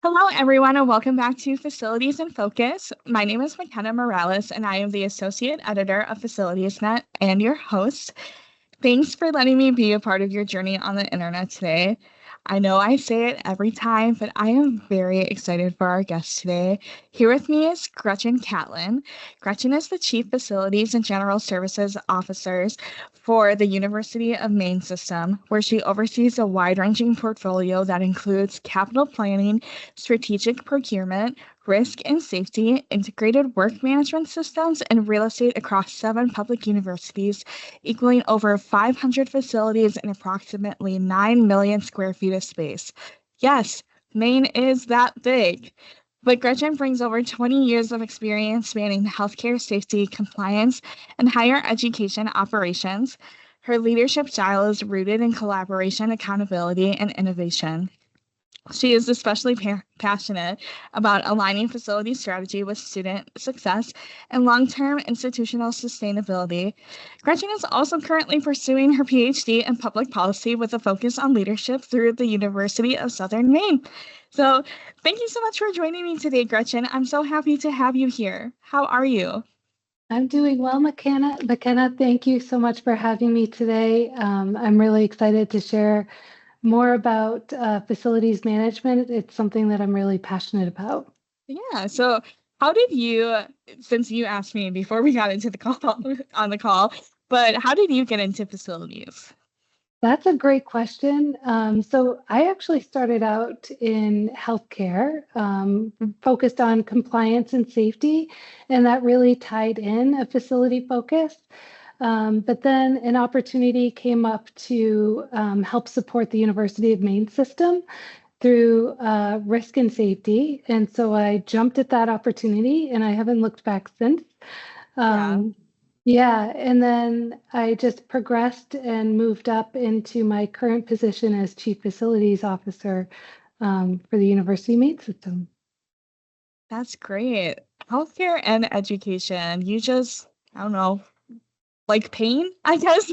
Hello, everyone, and welcome back to Facilities in Focus. My name is Mackenna Moralez, and I am the Associate Editor of FacilitiesNet and your host. Thanks for letting me be a part of your journey on the internet today. I know I say it every time, but I am very excited for our guest today. Here with me is Gretchen Catlin. Gretchen is the Chief Facilities and General Services Officer for the University of Maine System, where she oversees a wide-ranging portfolio that includes capital planning, strategic procurement, risk and safety, integrated work management systems, and real estate across 7 public universities, equaling over 500 facilities and approximately 9 million square feet of space. Yes, Maine is that big. But Gretchen brings over 20 years of experience spanning healthcare safety, compliance, and higher education operations. Her leadership style is rooted in collaboration, accountability, and innovation. She is especially passionate about aligning facility strategy with student success and long-term institutional sustainability. Gretchen is also currently pursuing her PhD in public policy with a focus on leadership through the University of Southern Maine. So thank you so much for joining me today, Gretchen. I'm so happy to have you here. How are you? I'm doing well, Mackenna. Mackenna, thank you so much for having me today. I'm really excited to share more about facilities management. It's something that I'm really passionate about. Yeah. So how did you, since you asked me before we got into the call on the call, but how did you get into facilities? That's a great question. So I actually started out in healthcare, focused on compliance and safety, and that really tied in a facility focus. But then an opportunity came up to help support the University of Maine System through risk and safety. And so I jumped at that opportunity and I haven't looked back since. Yeah, and then I just progressed and moved up into my current position as Chief Facilities Officer for the University of Maine System. That's great. Healthcare and education. You just, I don't know, like pain, I guess.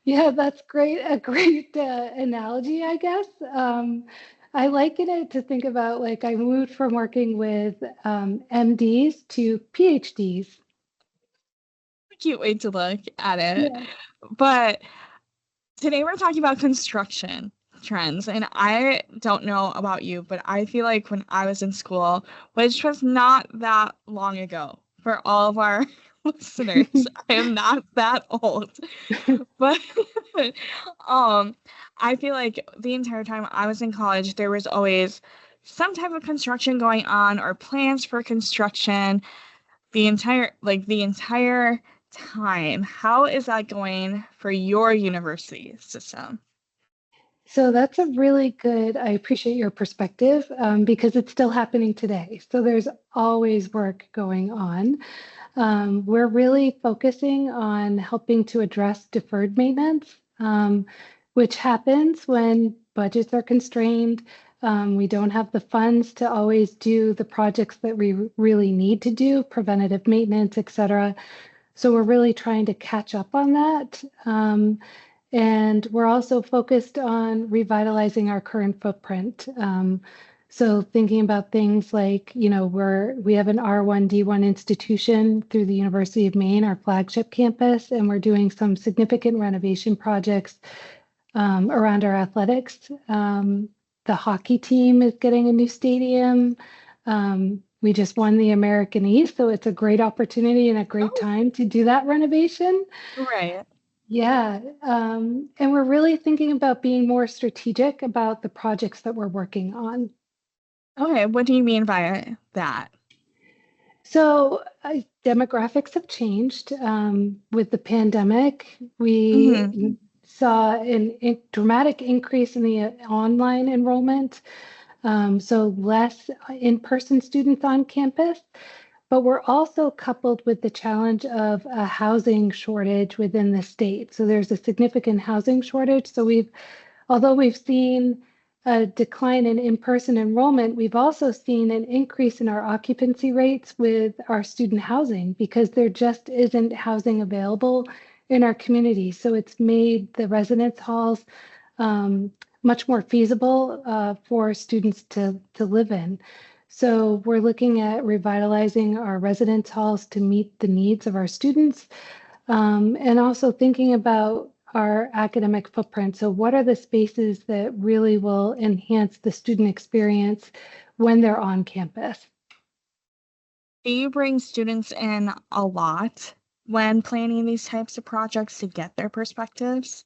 Yeah, that's great. A great analogy, I guess. I liken it to think about like I moved from working with MDs to PhDs. I can't wait to look at it. Yeah. But today we're talking about construction trends. And I don't know about you, but I feel like when I was in school, which was not that long ago for all of our listeners, I am not that old. But I feel like the entire time I was in college, there was always some type of construction going on or plans for construction the entire time. How is that going for your university system? So that's a really good, I appreciate your perspective because it's still happening today. So there's always work going on. We're really focusing on helping to address deferred maintenance, which happens when budgets are constrained. We don't have the funds to always do the projects that we really need to do, preventative maintenance, et cetera. So we're really trying to catch up on that. And we're also focused on revitalizing our current footprint. So thinking about things like, you know, we have an R1D1 institution through the University of Maine, our flagship campus, and we're doing some significant renovation projects around our athletics. The hockey team is getting a new stadium. We just won the American East, so it's a great opportunity and a great time to do that renovation. Right. Yeah, and we're really thinking about being more strategic about the projects that we're working on. Okay, what do you mean by that? So demographics have changed with the pandemic. We saw a dramatic increase in the online enrollment, so less in-person students on campus. But we're also coupled with the challenge of a housing shortage within the state. So there's a significant housing shortage. So although we've seen a decline in in-person enrollment, we've also seen an increase in our occupancy rates with our student housing because there just isn't housing available in our community. So it's made the residence halls much more feasible for students to live in. So we're looking at revitalizing our residence halls to meet the needs of our students, and also thinking about our academic footprint. So what are the spaces that really will enhance the student experience when they're on campus? Do you bring students in a lot when planning these types of projects to get their perspectives?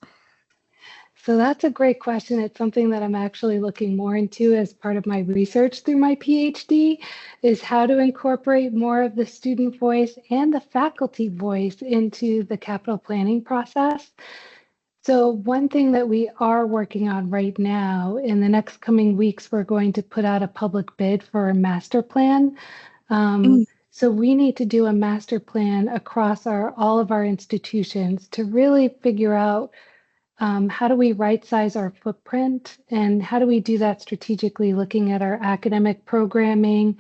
So that's a great question. It's something that I'm actually looking more into as part of my research through my PhD, is how to incorporate more of the student voice and the faculty voice into the capital planning process. So one thing that we are working on right now, in the next coming weeks, we're going to put out a public bid for a master plan. Mm. So we need to do a master plan across all of our institutions to really figure out how do we right size our footprint, and how do we do that strategically, looking at our academic programming,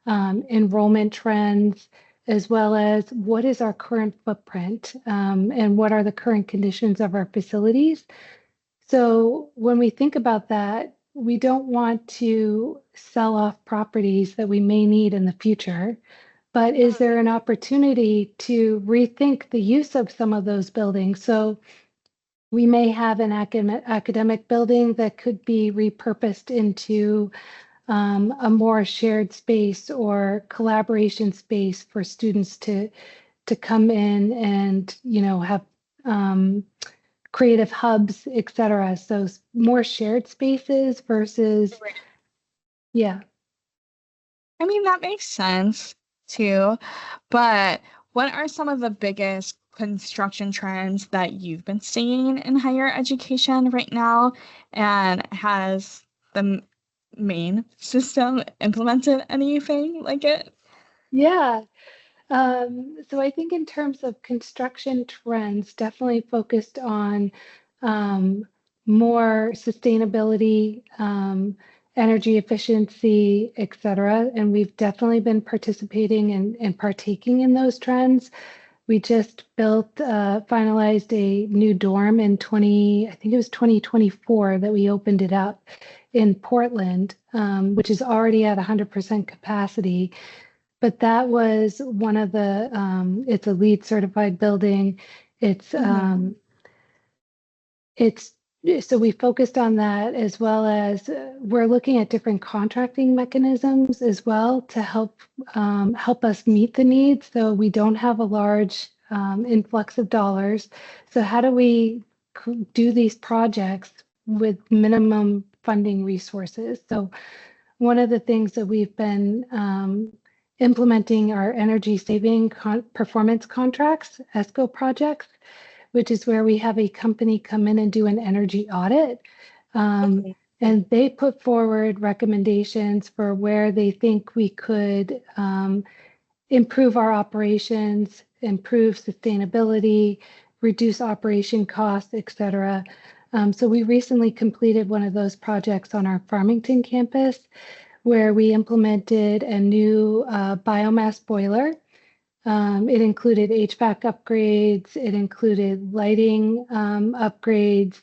enrollment trends, as well as what is our current footprint, and what are the current conditions of our facilities. So when we think about that, we don't want to sell off properties that we may need in the future, but is there an opportunity to rethink the use of some of those buildings? So we may have an academic building that could be repurposed into a more shared space or collaboration space for students to come in and have creative hubs, etc. So more shared spaces versus, yeah. I mean, that makes sense too, but what are some of the biggest construction trends that you've been seeing in higher education right now? And has the Maine system implemented anything like it? Yeah. So I think in terms of construction trends, definitely focused on um, more sustainability, energy efficiency, et cetera. And we've definitely been participating and partaking in those trends. We just finalized a new dorm in I think it was 2024 that we opened it up in Portland, which is already at 100% capacity. But that was one of it's a LEED certified building. It's, it's, so we focused on that, as well as we're looking at different contracting mechanisms as well to help us meet the needs. So we don't have a large influx of dollars. So how do we do these projects with minimum funding resources? So one of the things that we've been implementing are energy saving performance contracts, ESCO projects, which is where we have a company come in and do an energy audit. And they put forward recommendations for where they think we could improve our operations, improve sustainability, reduce operation costs, et cetera. So we recently completed one of those projects on our Farmington campus, where we implemented a new biomass boiler. It included HVAC upgrades, it included lighting upgrades,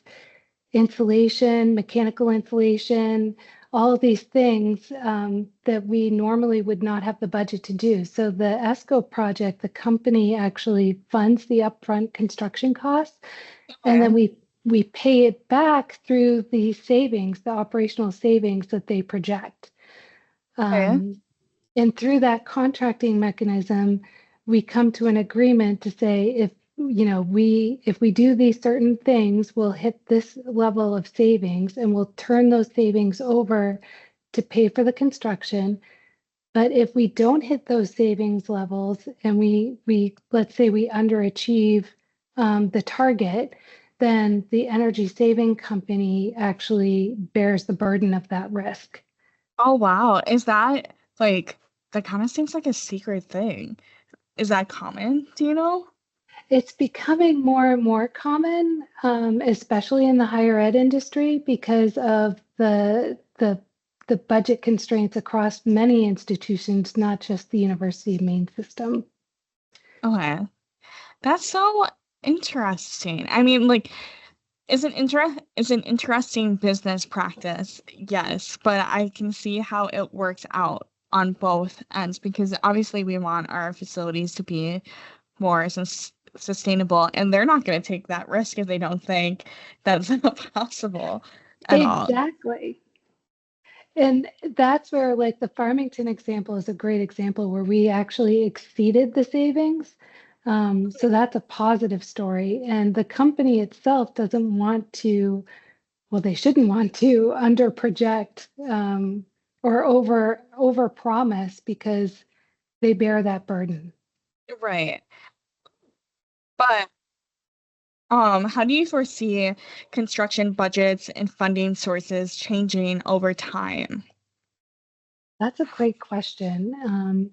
insulation, mechanical insulation, all of these things that we normally would not have the budget to do. So the ESCO project, the company actually funds the upfront construction costs, and then we pay it back through the savings, the operational savings that they project. And through that contracting mechanism, we come to an agreement to say, if we do these certain things, we'll hit this level of savings, and we'll turn those savings over to pay for the construction. But if we don't hit those savings levels, and we let's say we underachieve the target, then the energy saving company actually bears the burden of that risk. Oh, wow. Is that like, that kind of seems like a secret thing. Is that common? Do you know? It's becoming more and more common, especially in the higher ed industry, because of the budget constraints across many institutions, not just the University of Maine System. Okay. That's so interesting. I mean, like, It's an interesting business practice, yes, but I can see how it works out on both ends because obviously we want our facilities to be more sustainable, and they're not going to take that risk if they don't think that's possible at all. Exactly. And that's where, like, the Farmington example is a great example where we actually exceeded the savings. So that's a positive story. And the company itself doesn't want to, well, they shouldn't want to under project or over promise because they bear that burden. Right. But how do you foresee construction budgets and funding sources changing over time? That's a great question.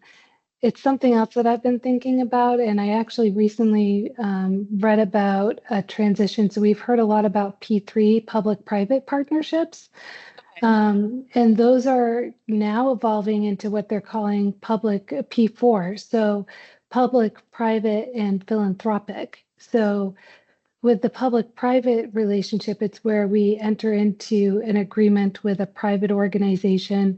It's something else that I've been thinking about, and I actually recently read about a transition. So we've heard a lot about P3, public-private partnerships, and those are now evolving into what they're calling public P4, so public, private, and philanthropic. So with the public-private relationship, it's where we enter into an agreement with a private organization.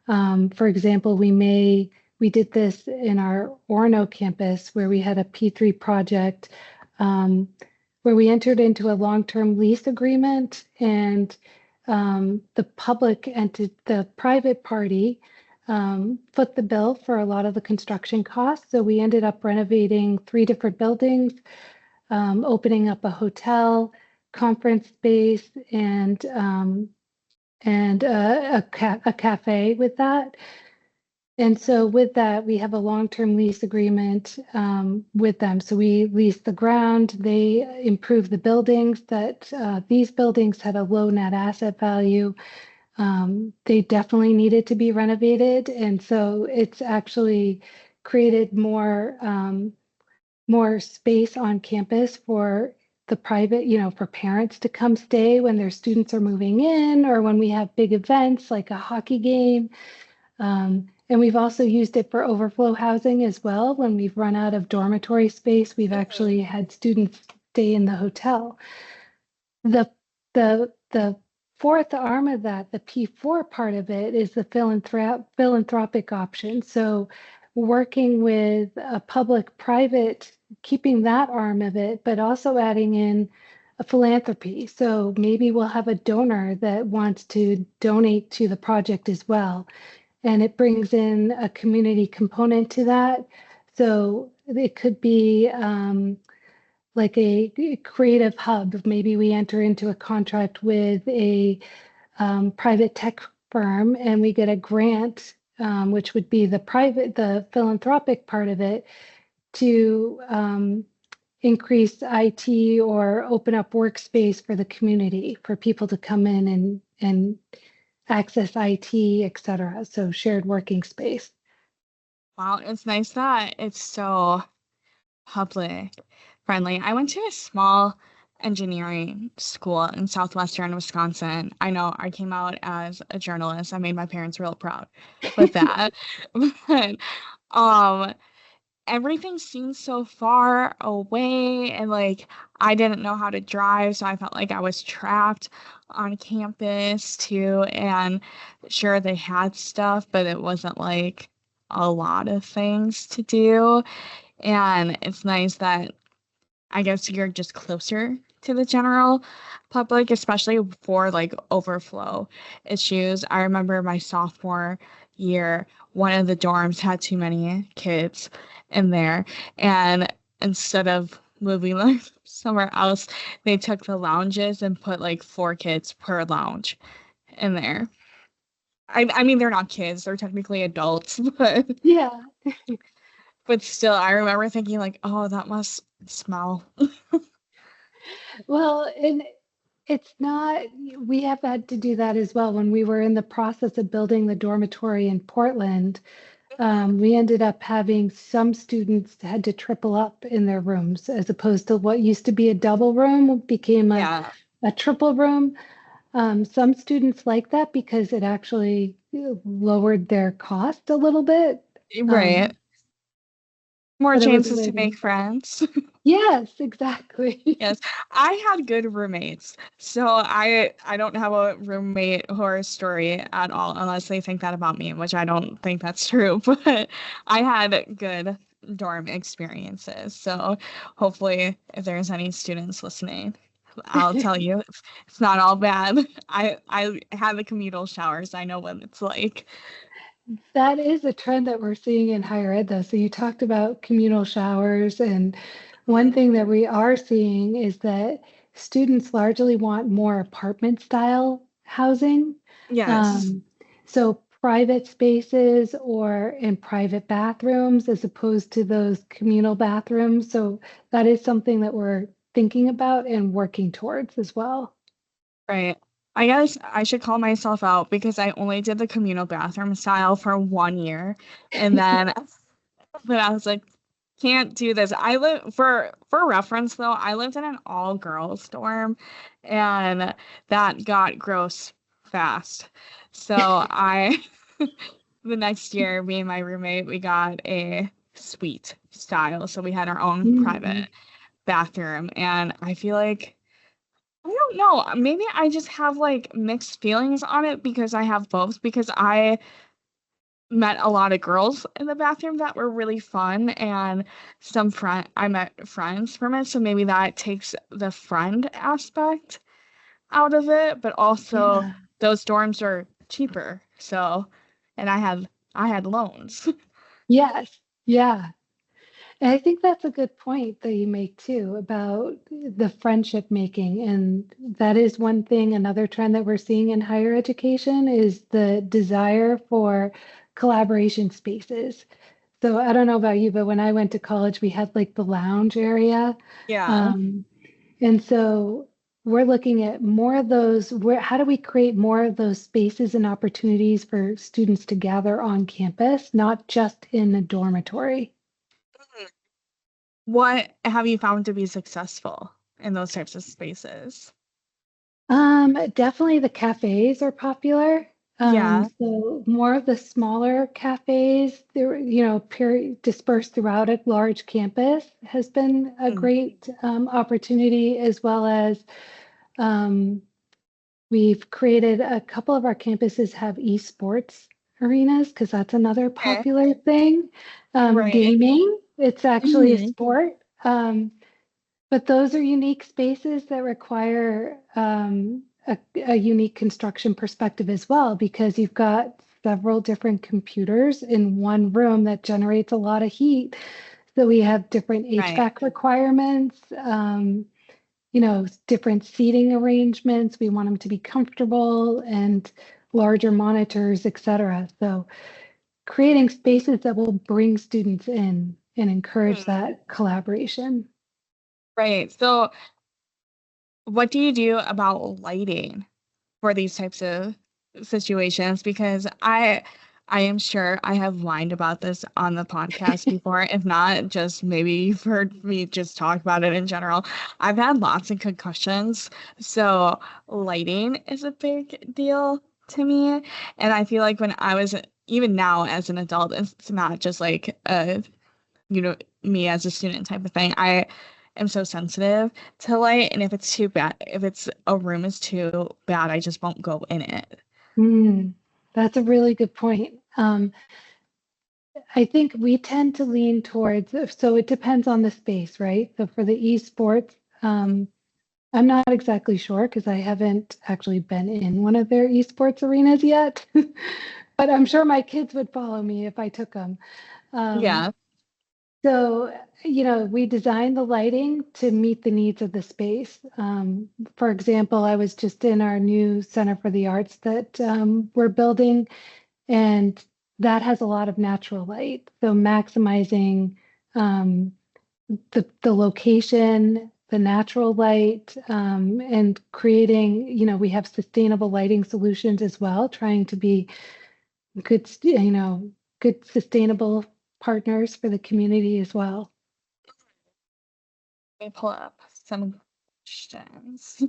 For example, we did this in our Orono campus where we had a P3 project where we entered into a long-term lease agreement, and the private party foot the bill for a lot of the construction costs. So we ended up renovating 3 different buildings, opening up a hotel, conference space, and a cafe with that. And so with that, we have a long-term lease agreement with them. So we lease the ground, they improve the buildings. These buildings had a low net asset value. They definitely needed to be renovated, and so it's actually created more space on campus for the private, for parents to come stay when their students are moving in or when we have big events like a hockey game. And we've also used it for overflow housing as well. When we've run out of dormitory space, we've actually had students stay in the hotel. The fourth arm of that, the P4 part of it, is the philanthropic option. So working with a public-private, keeping that arm of it, but also adding in a philanthropy. So maybe we'll have a donor that wants to donate to the project as well. And it brings in a community component to that. So it could be like a creative hub. Maybe we enter into a contract with a private tech firm and we get a grant, which would be the philanthropic part of it, to increase IT or open up workspace for the community for people to come in and access IT, et cetera. So shared working space. Wow, it's nice that it's so public friendly. I went to a small engineering school in southwestern Wisconsin. I know I came out as a journalist. I made my parents real proud with that. But um everything seemed so far away, and like I didn't know how to drive, so I felt like I was trapped on campus too. And sure, they had stuff, but it wasn't like a lot of things to do. And it's nice that I guess you're just closer to the general public, especially for like overflow issues. I remember my sophomore year, one of the dorms had too many kids in there, and instead of moving them somewhere else, they took the lounges and put like 4 kids per lounge in there. I mean, they're not kids, they're technically adults, Yeah. but still, I remember thinking like, oh, that must smell. Well, and it's not, we have had to do that as well. When we were in the process of building the dormitory in Portland, we ended up having some students had to triple up in their rooms as opposed to what used to be a double room became Yeah, a triple room. Some students like that because it actually lowered their cost a little bit. right. More But it was a chances way to to, make friends. Yes, exactly. Yes, I had good roommates. So I don't have a roommate horror story at all, unless they think that about me, which I don't think that's true. But I had good dorm experiences. So hopefully, if there's any students listening, I'll tell you it's not all bad. I had the communal showers. I know what it's like. That is a trend that we're seeing in higher ed, though. So you talked about communal showers, and one Mhm. thing that we are seeing is that students largely want more apartment style housing. Yes. Um, so private spaces or in private bathrooms as opposed to those communal bathrooms. So that is something that we're thinking about and working towards as well. Right. I guess I should call myself out because I only did the communal bathroom style for 1 year. And then but I was like, can't do this. I live for reference though, I lived in an all girls dorm and that got gross fast. So I the next year, me and my roommate, we got a suite style. So we had our own Mm, private bathroom. And I feel like I don't know. Maybe I just have like mixed feelings on it because I have both. Because I met a lot of girls in the bathroom that were really fun, and I met friends from it. So maybe that takes the friend aspect out of it. But also, yeah. those dorms are cheaper. So, and I had loans. Yes. Yeah. And I think that's a good point that you make too about the friendship making. And that is one thing, another trend that we're seeing in higher education is the desire for collaboration spaces. So I don't know about you, but when I went to college, we had like the lounge area. Yeah. Um, and so we're looking at more of those, how do we create more of those spaces and opportunities for students to gather on campus, not just in a dormitory? What have you found to be successful in those types of spaces? Definitely the cafes are popular. Yeah. So more of the smaller cafes, they're, dispersed throughout a large campus has been a Mm. great opportunity, as well as um, we've created a couple of our campuses have esports arenas because that's another Okay. popular thing. Right. Gaming, it's actually a Mhm. sport. But those are unique spaces that require a unique construction perspective as well, because you've got several different computers in one room that generates a lot of heat. So we have different Right. HVAC requirements, different seating arrangements. We want them to be comfortable and larger monitors, et cetera. So creating spaces that will bring students in and encourage Hmm. that collaboration. Right. So, what do you do about lighting for these types of situations? Because I am sure I have whined about this on the podcast before. If not, just maybe you've heard me just talk about it in general. I've had lots of concussions, so lighting is a big deal to me. And I feel like when I was even now as an adult, it's not just like a me as a student type of thing. I am so sensitive to light, and if it's too bad, if it's a room is too bad, I just won't go in it. Mm, that's a really good point. I think we tend to lean towards, so it depends on the space, right? So for the esports, I'm not exactly sure because I haven't actually been in one of their esports arenas yet, but I'm sure my kids would follow me if I took them. Um, Yeah. so, we designed the lighting to meet the needs of the space. For example, I was just in our new Center for the Arts that we're building, and that has a lot of natural light. So maximizing um, the location, the natural light, and creating, we have sustainable lighting solutions as well, trying to be good, good sustainable partners for the community as well. Let me pull up some questions.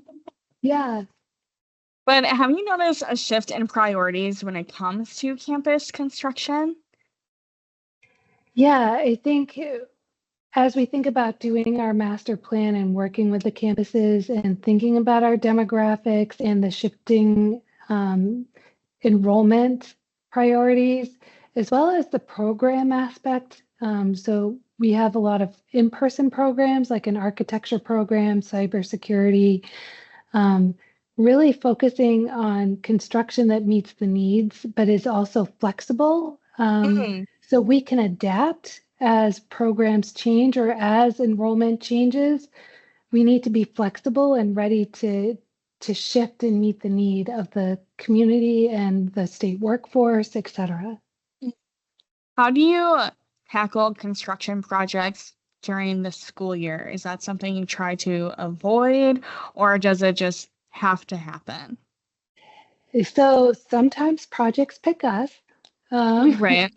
Yeah. But have you noticed a shift in priorities when it comes to campus construction? Yeah, I think as we think about doing our master plan and working with the campuses and thinking about our demographics and the shifting enrollment priorities, as well as the program aspect. So we have a lot of in-person programs like an architecture program, cybersecurity, really focusing on construction that meets the needs, but is also flexible. So we can adapt as programs change or as enrollment changes. We need to be flexible and ready to shift and meet the need of the community and the state workforce, et cetera. How do you tackle construction projects during the school year? Is that something you try to avoid, or does it just have to happen? So sometimes projects pick us. Right.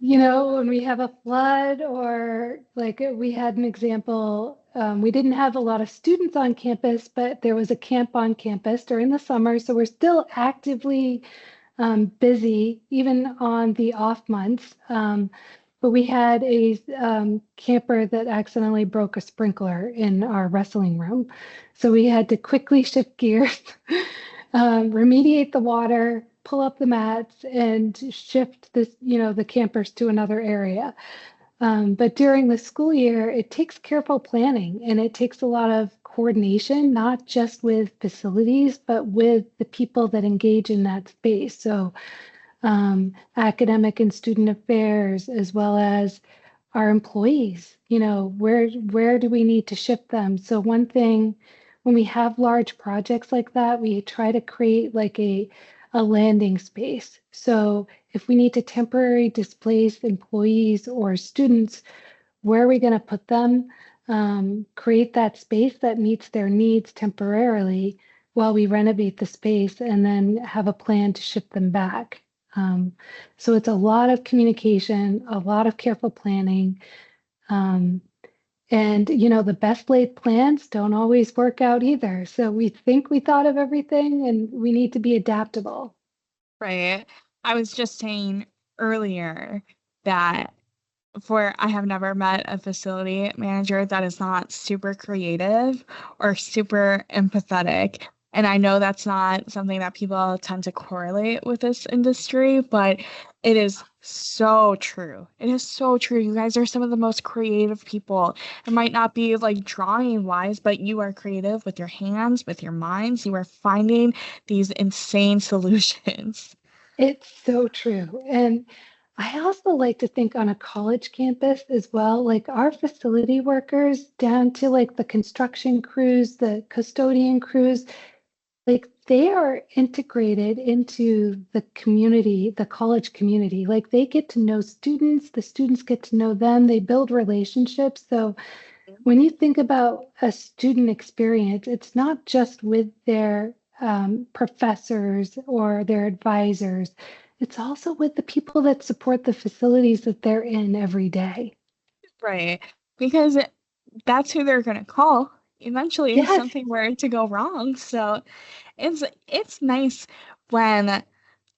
When we have a flood or like we had an example, we didn't have a lot of students on campus, but there was a camp on campus during the summer. So we're still actively busy, even on the off months. But we had a camper that accidentally broke a sprinkler in our wrestling room. So we had to quickly shift gears, remediate the water, pull up the mats, and shift the campers to another area. But during the school year, it takes careful planning and it takes a lot of coordination, not just with facilities, but with the people that engage in that space. So academic and student affairs, as well as our employees, where do we need to shift them? So one thing, when we have large projects like that, we try to create like a landing space. So if we need to temporarily displace employees or students, where are we going to put them? Create that space that meets their needs temporarily while we renovate the space and then have a plan to ship them back. So it's a lot of communication, a lot of careful planning. And, the best laid plans don't always work out either. So we think we thought of everything and we need to be adaptable. Right. I was just saying earlier that I have never met a facility manager that is not super creative or super empathetic. And I know that's not something that people tend to correlate with this industry, but it is so true. It is so true. You guys are some of the most creative people. It might not be like drawing wise, but you are creative with your hands, with your minds. You are finding these insane solutions. It's so true. And I also like to think on a college campus as well, like our facility workers down to like the construction crews, the custodian crews, like they are integrated into the community, the college community. Like they get to know students, the students get to know them, they build relationships. So when you think about a student experience, it's not just with their professors or their advisors. It's also with the people that support the facilities that they're in every day. Right. Because that's who they're going to call eventually if Yes, something were to go wrong. So it's nice when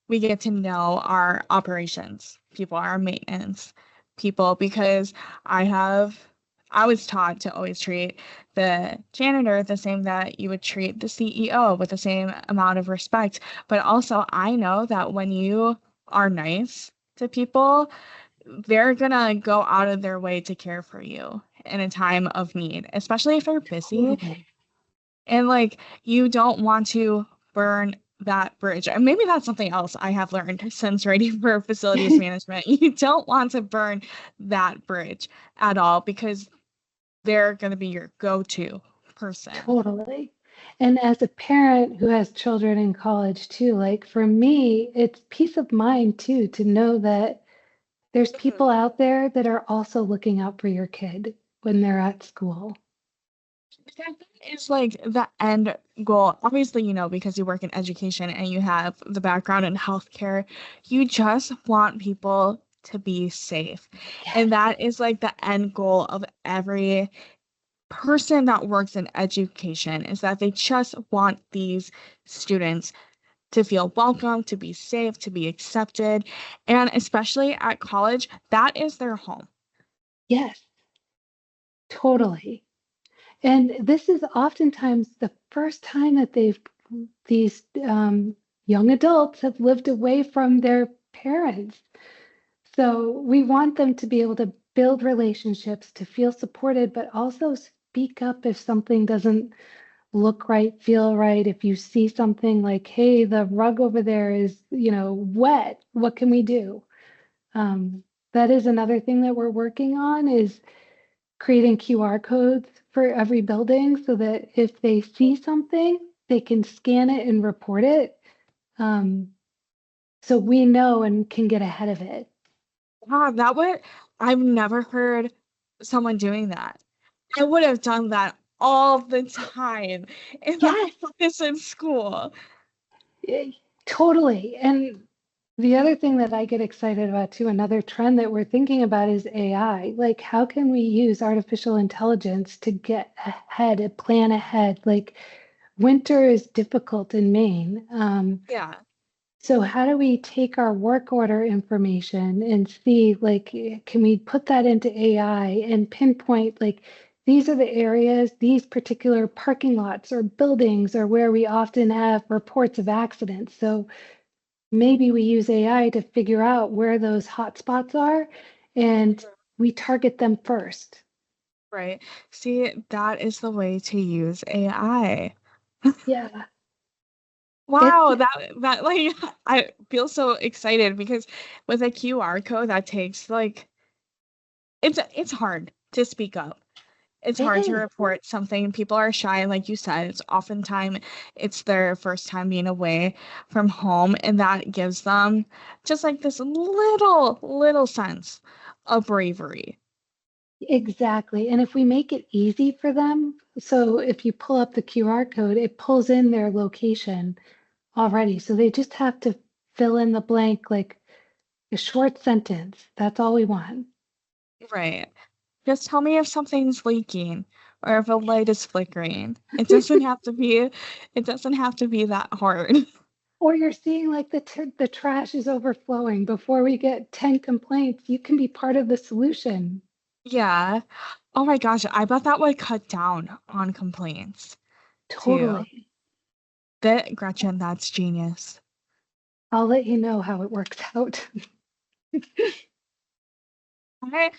we get to know our operations people, our maintenance people, because I was taught to always treat the janitor the same that you would treat the CEO with the same amount of respect. But also I know that when you are nice to people, they're gonna go out of their way to care for you in a time of need, especially if they're busy. totally. And like you don't want to burn that bridge. And maybe that's something else I have learned since writing for facilities management. You don't want to burn that bridge at all because they're going to be your go-to person. Totally. And as a parent who has children in college too, like for me, it's peace of mind too to know that there's Mhm. people out there that are also looking out for your kid when they're at school. That is like the end goal. Obviously, because you work in education and you have the background in healthcare, you just want people to be safe. Yes. And that is like the end goal of every person that works in education, is that they just want these students to feel welcome, to be safe, to be accepted. And especially at college, that is their home. Yes. Totally. And this is oftentimes the first time that these young adults have lived away from their parents. So we want them to be able to build relationships, to feel supported, but also speak up if something doesn't look right, feel right. If you see something like, hey, the rug over there is, wet, what can we do? Um, that is another thing that we're working on is creating QR codes for every building so that if they see something, they can scan it and report it. Um, so we know and can get ahead of it. Wow, I've never heard someone doing that. I would have done that all the time in the Yes, office in school. eh, totally. And the other thing that I get excited about too, another trend that we're thinking about is AI. Like, how can we use artificial intelligence to get ahead, plan ahead? Like, winter is difficult in Maine. Yeah. So how do we take our work order information and see, like, can we put that into AI and pinpoint, like, these are the areas, these particular parking lots or buildings are where we often have reports of accidents. So maybe we use AI to figure out where those hot spots are and we target them first. Right. See, that is the way to use AI. Yeah. It's Wow, that like I feel so excited because with a QR code that takes like it's hard to speak up. It's it hard to is. report something. People are shy, and like you said, it's their first time being away from home, and that gives them just like this little sense of bravery. Exactly. And if we make it easy for them, so if you pull up the QR code, it pulls in their location already. So they just have to fill in the blank, like a short sentence. That's all we want. Right. Just tell me if something's leaking or if a light is flickering. It doesn't have to be that hard. Or you're seeing like the trash is overflowing. Before we get 10 complaints, you can be part of the solution. Yeah. Oh my gosh, I bet that would cut down on complaints too. Totally. Gretchen, that's genius. I'll let you know how it works out. I,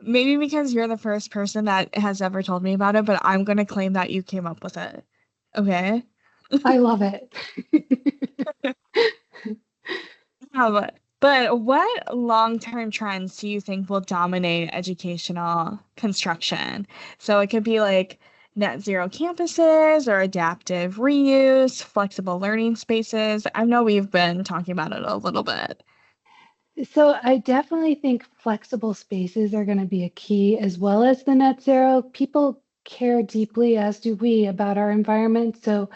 maybe because you're the first person that has ever told me about it, but I'm gonna claim that you came up with it. Okay? I love it. But what long-term trends do you think will dominate educational construction? So it could be like net zero campuses or adaptive reuse, flexible learning spaces. I know we've been talking about it a little bit. So I definitely think flexible spaces are going to be a key as well as the net zero. People care deeply, as do we, about our environment. So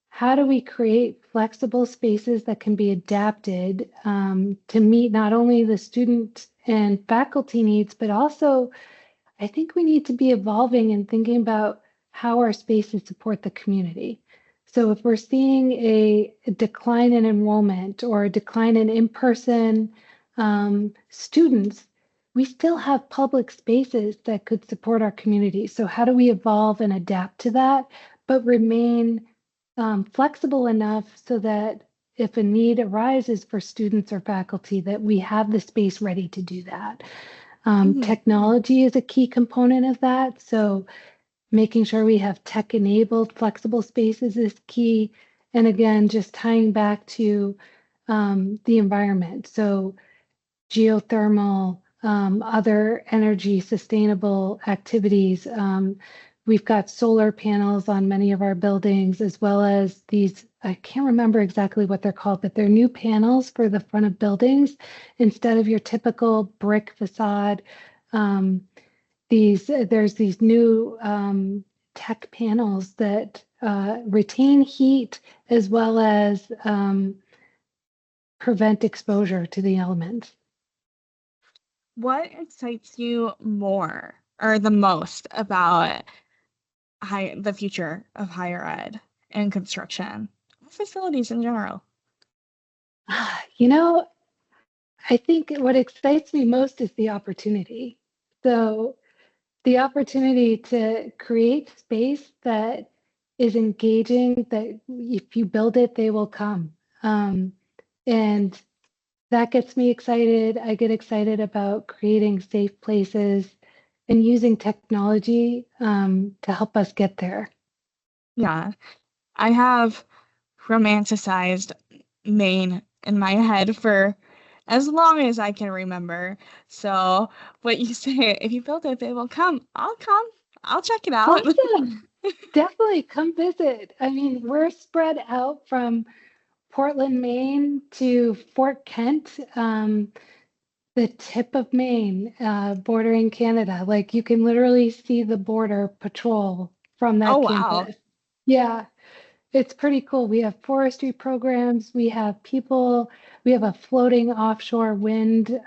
how do we create flexible spaces that can be adapted to meet not only the student and faculty needs, but also I think we need to be evolving and thinking about how our spaces support the community. So if we're seeing a decline in enrollment or a decline in in-person students, we still have public spaces that could support our community. So how do we evolve and adapt to that, but remain flexible enough so that if a need arises for students or faculty, that we have the space ready to do that. Mhm. Technology is a key component of that. So making sure we have tech-enabled flexible spaces is key. And again, just tying back to the environment. So geothermal, other energy sustainable activities. We've got solar panels on many of our buildings, as well as these, I can't remember exactly what they're called, but they're new panels for the front of buildings instead of your typical brick facade. Um, there's these new tech panels that retain heat as well as prevent exposure to the elements. What excites you more or the most about the future of higher ed and construction, facilities in general? You know, I think what excites me most is the opportunity. So the opportunity to create space that is engaging, that if you build it, they will come. And that gets me excited. I get excited about creating safe places and using technology to help us get there. Yeah, I have romanticized Maine in my head for as long as I can remember. So what you say, if you build it, they will come. I'll come. I'll check it out. Awesome. Definitely come visit. I mean, we're spread out from Portland, Maine to Fort Kent, the tip of Maine, bordering Canada. Like you can literally see the border patrol from Oh, that wow. campus. Yeah, it's pretty cool. We have forestry programs, we have people, we have a floating offshore wind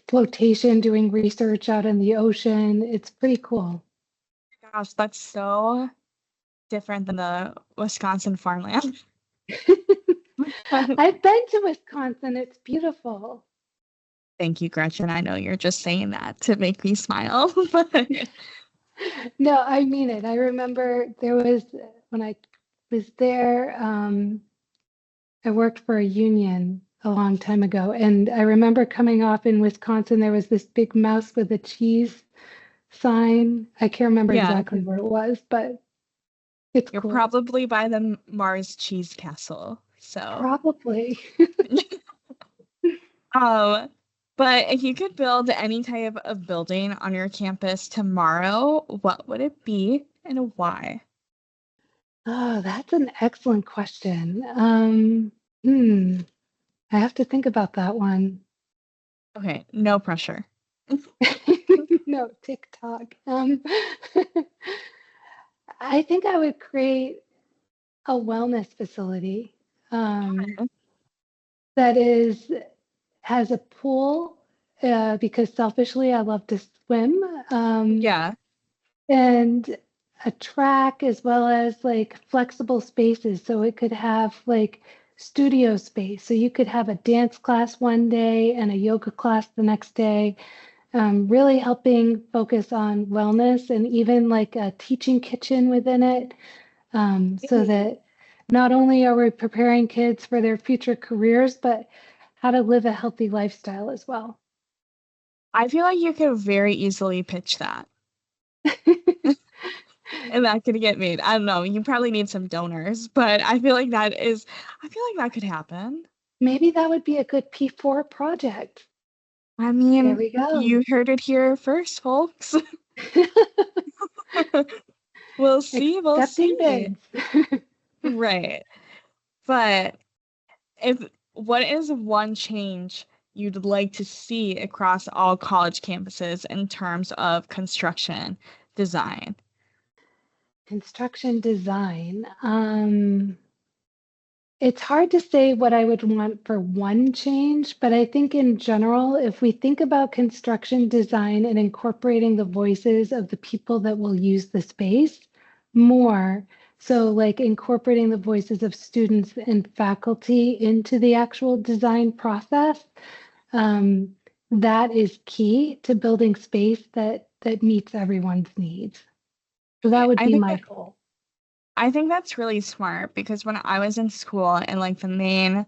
flotation doing research out in the ocean. It's pretty cool. Gosh, that's so different than the Wisconsin farmland. I've been to Wisconsin. It's beautiful. Thank you, Gretchen. I know you're just saying that to make me smile, but No, I mean it. I remember there was when I was there, I worked for a union a long time ago, and I remember coming off in Wisconsin, there was this big mouse with a cheese sign. I can't remember yeah, exactly where it was, but it's you're cool. probably by the Mars Cheese Castle. So, Probably. um, but if you could build any type of building on your campus tomorrow, what would it be and why? Oh, that's an excellent question. I have to think about that one. Okay, no pressure. No, TikTok. I think I would create a wellness facility that has a pool because selfishly I love to swim, Yeah. and a track as well as like flexible spaces. So it could have like studio space. So you could have a dance class one day and a yoga class the next day, really helping focus on wellness and even like a teaching kitchen within it, so that not only are we preparing kids for their future careers, but how to live a healthy lifestyle as well. I feel like you could very easily pitch that and that could get made. I don't know. You probably need some donors, but I feel like that could happen. Maybe that would be a good P4 project. I There mean, we go. you heard it here first, folks. We'll see. We'll Accepting see. bids. Right. But if what is one change you'd like to see across all college campuses in terms of construction design? Construction design. It's hard to say what I would want for one change, but I think in general, if we think about construction design and incorporating the voices of the people that will use the space more, so like incorporating the voices of students and faculty into the actual design process, um, that is key to building space that meets everyone's needs. So that Okay, would be my goal. I think that's really smart because when I was in school in like the main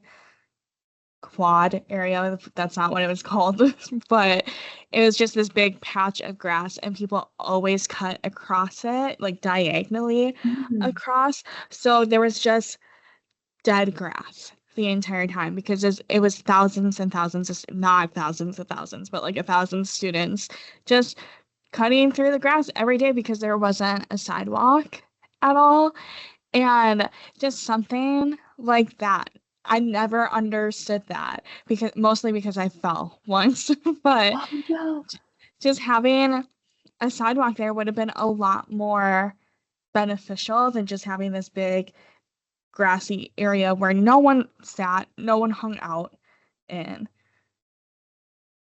quad area, that's not what it was called, but it was just this big patch of grass and people always cut across it, like diagonally Mm. across. So there was just dead grass the entire time because it was thousands and thousands of, not thousands of thousands, but like 1,000 students just cutting through the grass every day because there wasn't a sidewalk at all. And just something like that. I never understood that because mostly because I fell once, but Oh no. just having a sidewalk there would have been a lot more beneficial than just having this big grassy area where no one sat, no one hung out in.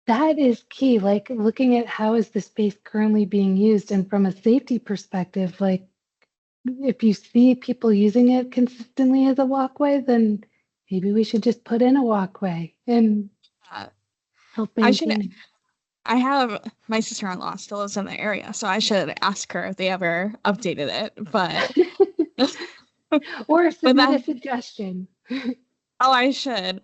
That is key. Like looking at how is the space currently being used, and from a safety perspective, like if you see people using it consistently as a walkway, then maybe we should just put in a walkway and Uh, help I should maintain it. I have my sister-in-law still lives in the area, so I should ask her if they ever updated it. But Or but submit that a suggestion. I should.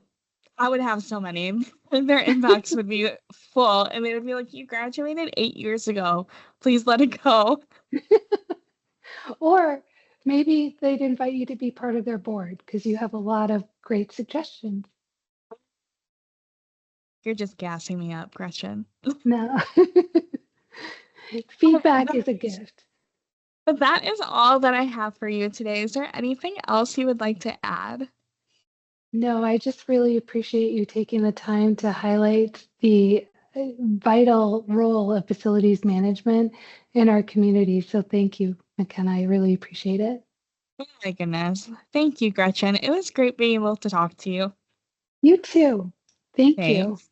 I would have so many. Their inbox would be full, and they would be like, "You graduated 8 years ago. Please let it go." Or maybe they'd invite you to be part of their board because you have a lot of great suggestions. You're just gassing me up, Gretchen. No. Feedback is a gift. But that is all that I have for you today. Is there anything else you would like to add? No, I just really appreciate you taking the time to highlight the vital role of facilities management in our community. So thank you, McKenna. I really appreciate it. Oh my goodness. Thank you, Gretchen. It was great being able to talk to you. You too. Thank you. Thanks.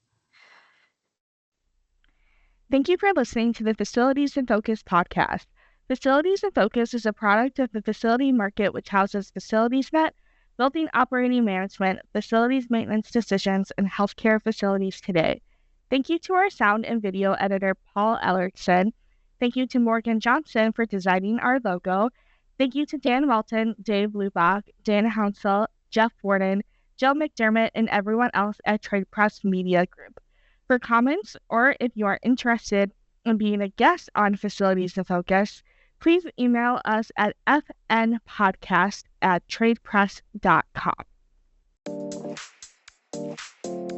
Thank you for listening to the Facilities in Focus podcast. Facilities in Focus is a product of the facility market, which houses FacilitiesNet, building operating management, facilities maintenance decisions, and healthcare facilities today. Thank you to our sound and video editor, Paul Ellertson. Thank you to Morgan Johnson for designing our logo. Thank you to Dan Walton, Dave Lubach, Dan Hounsell, Jeff Warden, Jill McDermott, and everyone else at Trade Press Media Group. For comments, or if you are interested in being a guest on Facilities in Focus, please email us at fnpodcast@tradepress.com.